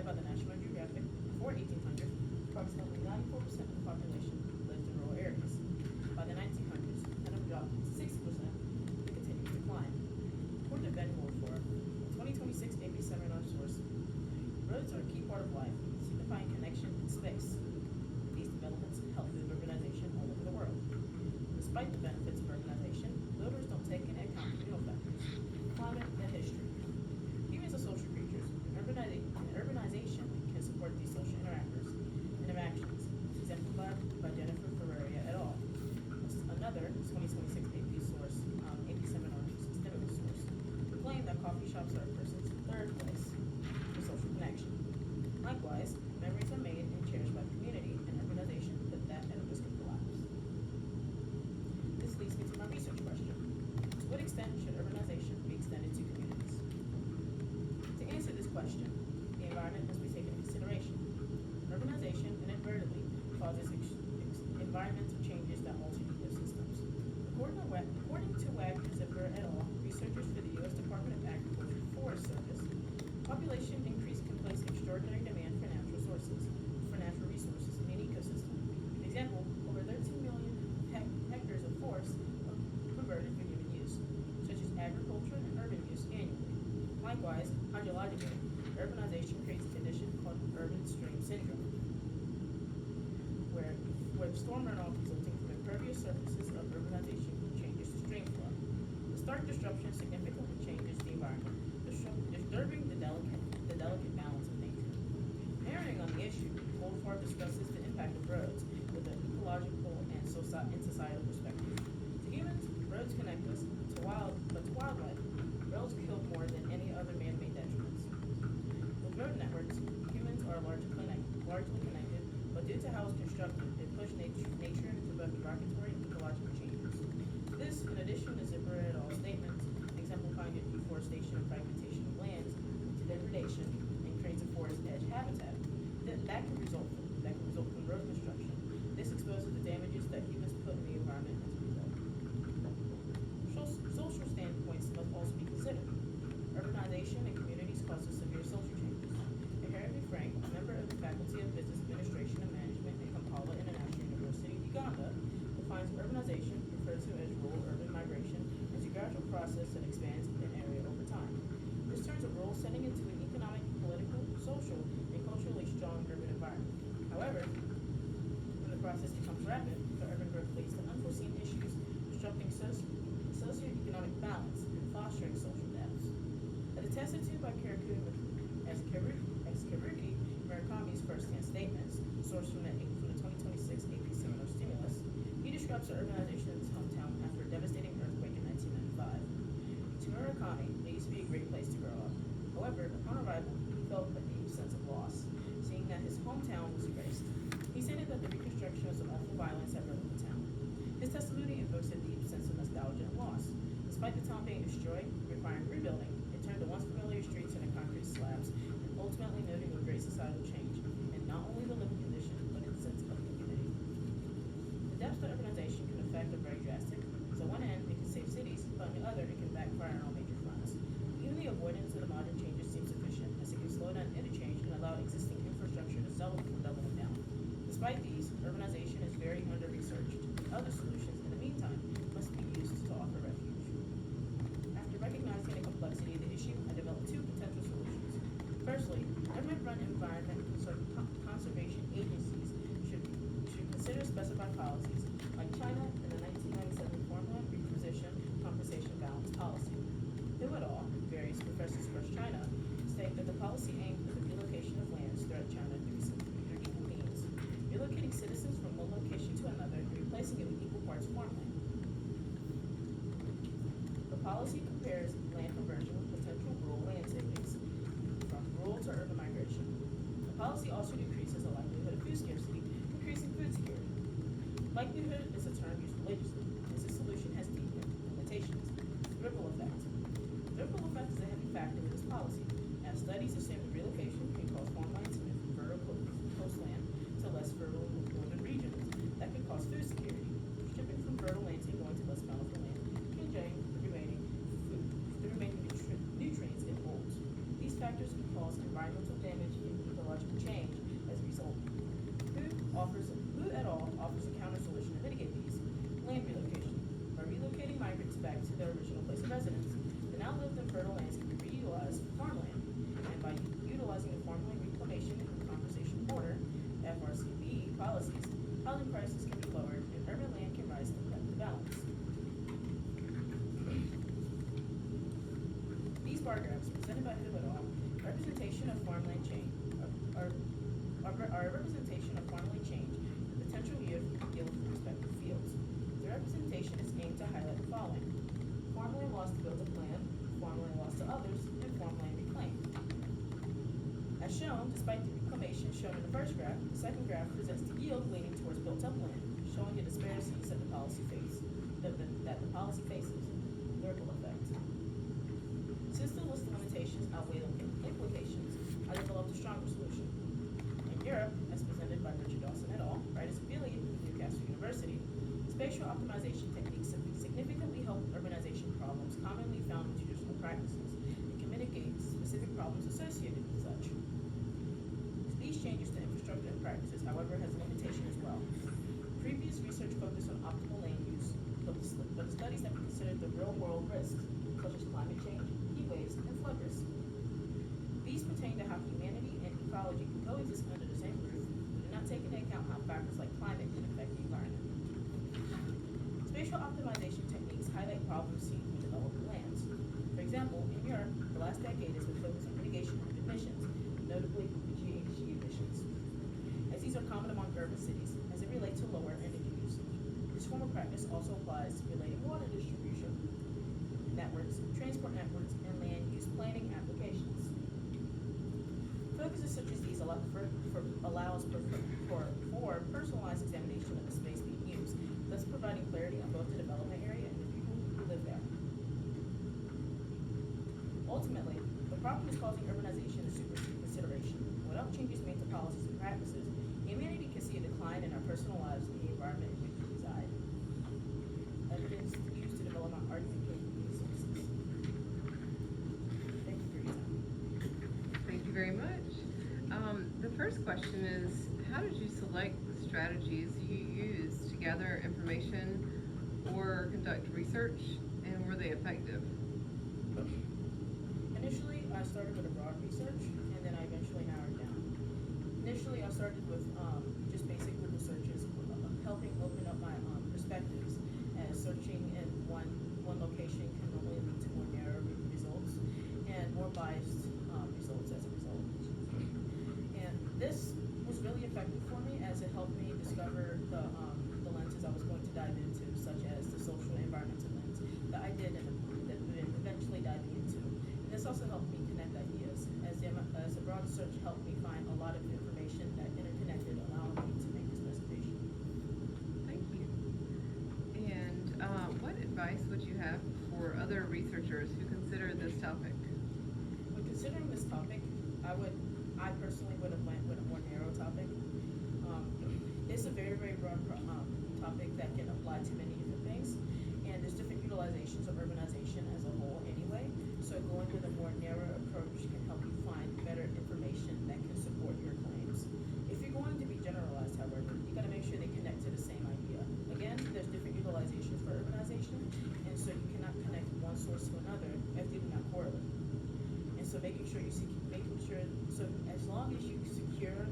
led by the National Geographic, before 1800, approximately 94% of the population lived in rural areas. By the 1900s, the number dropped to 60% and continued to decline. According to Ben Wolford, a 2026 AP seminar source, roads are a key part of life, signifying connection in space. These developments help move urbanization all over the world. Despite the benefits of urbanization, builders don't take into account real factors, climate and history. Humans are social creatures, and urbanization can support these social interactions, exemplified by Jennifer Ferreira et al. Another 2026 AP source, AP seminar systemic source, proclaimed that coffee shops are a person's third place for social connection. Likewise, memories are made and cherished by the community, and urbanization put that at a risk of collapse. This leads me to my research question. To what extent should urbanization be extended to communities? To answer this question, the environment must be taken into consideration. Urbanization inadvertently causes environmental changes that alter ecosystems. According to Wagner Zipper et al., researchers for the U.S. Department of Agriculture Forest Service, population increase can place extraordinary demand for natural resources in an ecosystem. For example, over 13 million hectares of forest are converted for human use, such as agriculture and urban use annually. Likewise, hydrologically, urbanization creates a condition called urban stream syndrome, where storm runoff resulting from impervious surfaces of urbanization changes to stream flow. The stark disruption significantly changes the environment, disturbing the delicate balance of nature. Narrowing on the issue, Goldfarb discusses the impact of roads with an ecological and societal perspective. To humans, roads connect us, but to wildlife, roads kill more than any other man-made detriments. With road networks, humans are largely connected, but due to how it's constructed, it pushed nature into both derogatory and ecological changes. This, in addition to Zipper et al. Statements exemplifying the deforestation and fragmentation of lands to degradation and creates a forest edge habitat, that can result from road construction. This exposes the damages that humans put in the environment as a result. Social standpoints must also be considered. Urbanization in communities causes severe social changes. Inherently Frank, a member of the Faculty of Business Administration and Management at Kampala International University, Uganda, defines urbanization, referred to as rural-urban migration, as a gradual process that expands an area over time. This turns a rural setting into an economic, political, social, and culturally strong urban environment. However, when the process becomes rapid, the urban growth leads to unforeseen issues, disrupting socioeconomic balance and fostering social deaths. As attested to by Karuki Murakami's first-hand statements, sourced from the 2026 AP Seminar Stimulus, he describes the urbanization of his hometown after a devastating earthquake in 1995. To Murakami, it used to be a great place to grow up. However, upon arrival, he felt a deep sense of loss, seeing that his hometown was erased. He stated that the reconstruction of some awful violence had ruined the town. His testimony evokes a deep sense of nostalgia and loss. Despite the town being destroyed, requiring rebuilding, it turned the once familiar streets into concrete slabs, and ultimately noting a great societal change, in not only the living condition, but its sense of community. The depths that urbanization can affect are very drastic. So on one end, it can save cities, but on the other, it can backfire on all major fronts. Even the avoidance of the modern changes seems sufficient, as it can slow down interchange and allow existing infrastructure to settle before doubling down. Despite these, urbanization is very under-researched. Other solutions, in the meantime, must be used to offer refuge. After recognizing the complexity of the issue, I developed two potential solutions. Firstly, government-run environment conservation agencies should consider specified policies, like China in the 1997 Farmland Requisition Compensation Balance Policy. Who et al., various professors across China, state that the policy aimed at the relocation of lands throughout China through equal means, relocating citizens from one location to another and replacing it with equal parts farmland. The policy compares land conversion with potential rural land savings from rural to urban migration. The policy also decreases the likelihood of food scarcity, increasing food security. Likelihood is a term used religiously, as this solution has deep limitations. Ripple effect. The ripple effect is a heavy factor in this policy, as studies assume the relocation can cause farmland to move from fertile coastland to less fertile northern regions. That can cause food security. Shipping from fertile lands and going to less bountiful land can drain the remaining nutrients in molds. These factors factors can cause environmental damage and ecological change as a result. Who et al. Offers a counter solution to mitigate these. Land relocation. By relocating migrants back to their original place of residence, the now lived and fertile lands can be reutilized for farmland. And by utilizing the Farmland Reclamation and Compensation Order, FRCB policies, housing prices can be lowered and urban land can rise to the balance. These bar graphs presented by Who et al. Representation of farmland change are a representation of farmland change, the potential yield from respective fields. The representation is aimed to highlight the following: farmland lost to built-up land, farmland lost to others, and farmland reclaimed. As shown, despite the reclamation shown in the first graph, the second graph presents the yield leaning towards built-up land, showing the disparities that the policy faces. The ripple effect. Since the list of limitations outweigh the implications, I developed a stronger solution. In Europe, as presented by Richard Dawson et al., writers affiliated with Newcastle University, spatial optimization techniques have significantly helped urbanization problems commonly found in traditional practices and can mitigate specific problems associated with such. These changes to infrastructure and practices, however, has a limitation as well. Previous research focused on optimal land use, but the studies have considered the real-world risks, such as climate change, heat waves, and flood risks. These pertain to how humanity and ecology can coexist under the same roof, but do not take into account how factors like climate can affect the environment. Spatial optimization techniques highlight problems seen in developed lands. For example, in Europe, the last decade has been focused on mitigation of emissions, notably the GHG emissions, as these are common among urban cities as they relate to lower energy usage. This form of practice also applies to related water distribution networks, transport networks, and land use planning applications. Focuses such as these allows for personalized examination of the space being used, thus providing clarity on both the development area and the people who live there. Ultimately, the problem is causing urbanization to supersede consideration. Without changes made to policies and practices, humanity can see a decline in our personal lives and the environment in which we reside. Evidence used to develop our argument came from these sources. Thank you for your time. Thank you very much. The first question is, how did you select the strategies you used to gather information or conduct research, and were they effective? Initially, I started with a broad research, and then I eventually narrowed down. Initially, I started with just basic Google searches, helping open up my perspectives, as searching in one location can normally lead to more narrow results and more biased results as a result. And this was really effective for me as it helped me discover the lenses I was going to dive into, such as the social and environmental lens that I did and that eventually diving into. And this also helped me connect ideas, as the broad search helped me find a lot of information that interconnected, allowing me to make this presentation. Thank you. And what advice would you have for other researchers who consider this topic? When considering this topic, I personally would have went with a more narrow topic. It's a very, very broad topic that can apply to many different things, and there's different utilizations of urbanization as a whole anyway, so going with a more narrow approach can help you find better information that can support your claims. If you're going to be generalized, however, you gotta make sure they connect to the same idea. Again, there's different utilizations for urbanization, and so you cannot connect one source to another if they do not correlate. And so so as long as you secure